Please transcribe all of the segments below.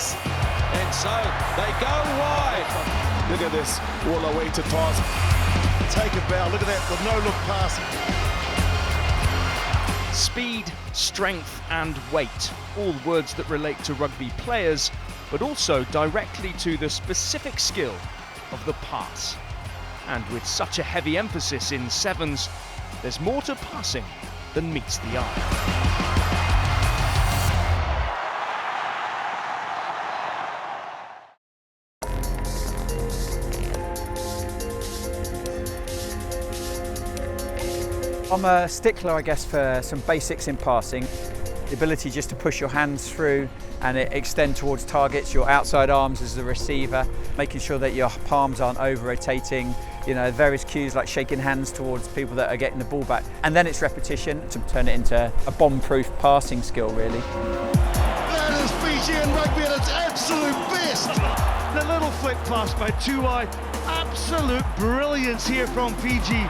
pass. And so they go wide. Look at this, all the way to task. Take a bow, look at that, with no look pass. Speed, strength and weight, all words that relate to rugby players, but also directly to the specific skill of the pass. And with such a heavy emphasis in sevens, there's more to passing than meets the eye. I'm a stickler, I guess, for some basics in passing. The ability just to push your hands through and extend towards targets, your outside arms as the receiver, making sure that your palms aren't over-rotating, you know, various cues like shaking hands towards people that are getting the ball back. And then it's repetition to turn it into a bomb-proof passing skill, really. That is Fijian rugby at its absolute best. The little flick pass by Tuai, absolute brilliance here from Fiji.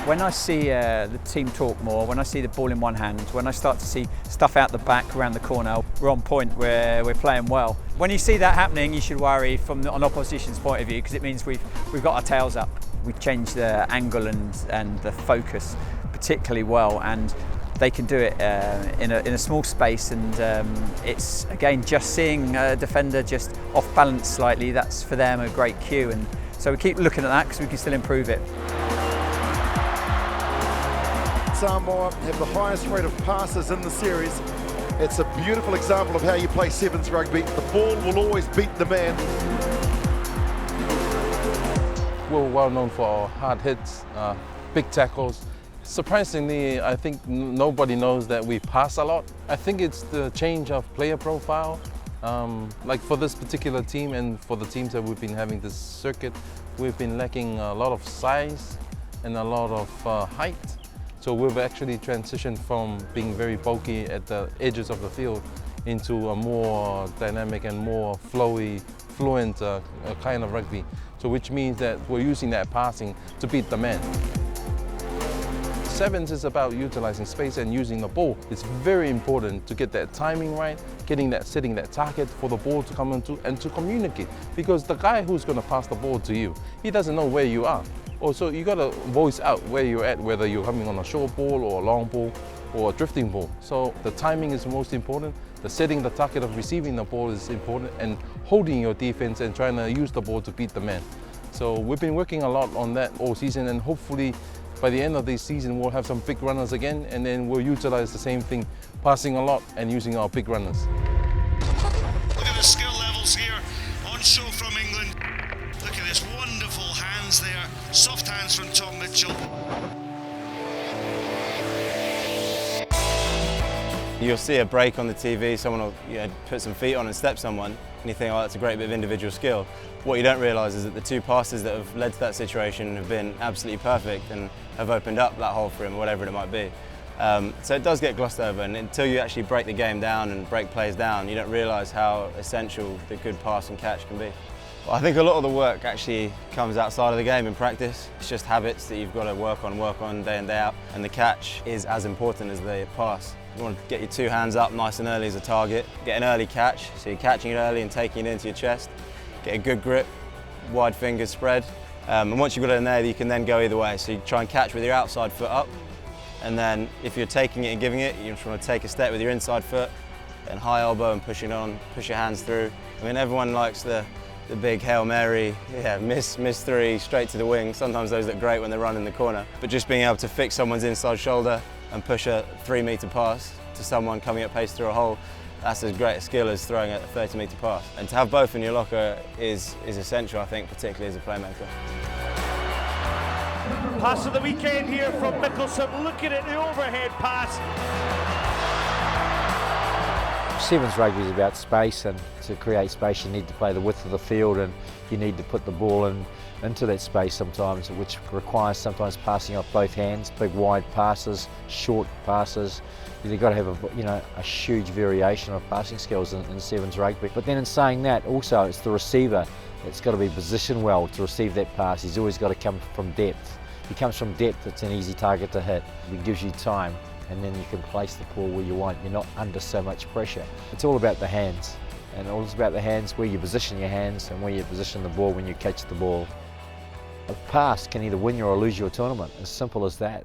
When I see the team talk more, when I see the ball in one hand, when I start to see stuff out the back around the corner, we're on point, we're playing well. When you see that happening, you should worry from an opposition's point of view, because it means we've got our tails up. We've changed the angle and the focus particularly well, and they can do it in a small space, and it's, again, just seeing a defender just off balance slightly, that's for them a great cue, and so we keep looking at that because we can still improve it. Samoa have the highest rate of passes in the series. It's a beautiful example of how you play sevens rugby. The ball will always beat the man. We're well known for our hard hits, big tackles. Surprisingly, I think nobody knows that we pass a lot. I think it's the change of player profile. Like for this particular team and for the teams that we've been having this circuit, we've been lacking a lot of size and a lot of height. So we've actually transitioned from being very bulky at the edges of the field into a more dynamic and more flowy, fluent kind of rugby. So which means that we're using that passing to beat the man. Sevens is about utilizing space and using the ball. It's very important to get that timing right, setting that target for the ball to come into and to communicate. Because the guy who's going to pass the ball to you, he doesn't know where you are. Also, you got to voice out where you're at, whether you're coming on a short ball or a long ball or a drifting ball. So the timing is most important. The setting the target of receiving the ball is important, and holding your defense and trying to use the ball to beat the man. So we've been working a lot on that all season, and hopefully by the end of this season we'll have some big runners again, and then we'll utilize the same thing, passing a lot and using our big runners. Look at the skill levels here on show from England. Look at this wonderful hands there, soft hands from Tom Mitchell. You'll see a break on the TV, someone will put some feet on and step someone, and you think, oh, that's a great bit of individual skill. What you don't realise is that the two passes that have led to that situation have been absolutely perfect and have opened up that hole for him, whatever it might be. So it does get glossed over, and until you actually break the game down and break plays down, you don't realise how essential the good pass and catch can be. Well, I think a lot of the work actually comes outside of the game in practice. It's just habits that you've got to work on day in, day out, and the catch is as important as the pass. You want to get your two hands up nice and early as a target, get an early catch, so you're catching it early and taking it into your chest, get a good grip, wide fingers spread, and once you've got it in there, you can then go either way. So you try and catch with your outside foot up, and then if you're taking it and giving it, you just want to take a step with your inside foot and high elbow and pushing on, push your hands through. I mean, everyone likes the big Hail Mary, miss three, straight to the wing. Sometimes those look great when they run in the corner, but just being able to fix someone's inside shoulder and push a 3-metre pass to someone coming at pace through a hole, that's as great a skill as throwing a 30-metre pass. And to have both in your locker is essential, I think, particularly as a playmaker. Pass of the weekend here from Mickelson, looking at the overhead pass. Sevens rugby is about space, and to create space you need to play the width of the field, and you need to put the ball into that space sometimes, which requires sometimes passing off both hands, big wide passes, short passes. You've got to have a huge variation of passing skills in sevens rugby. But then in saying that, also it's the receiver that's got to be positioned well to receive that pass. He's always got to come from depth. If he comes from depth, it's an easy target to hit. It gives you time, and then you can place the ball where you want. You're not under so much pressure. It's all about the hands. And all it's about the hands, where you position your hands and where you position the ball when you catch the ball. A pass can either win you or lose your tournament, as simple as that.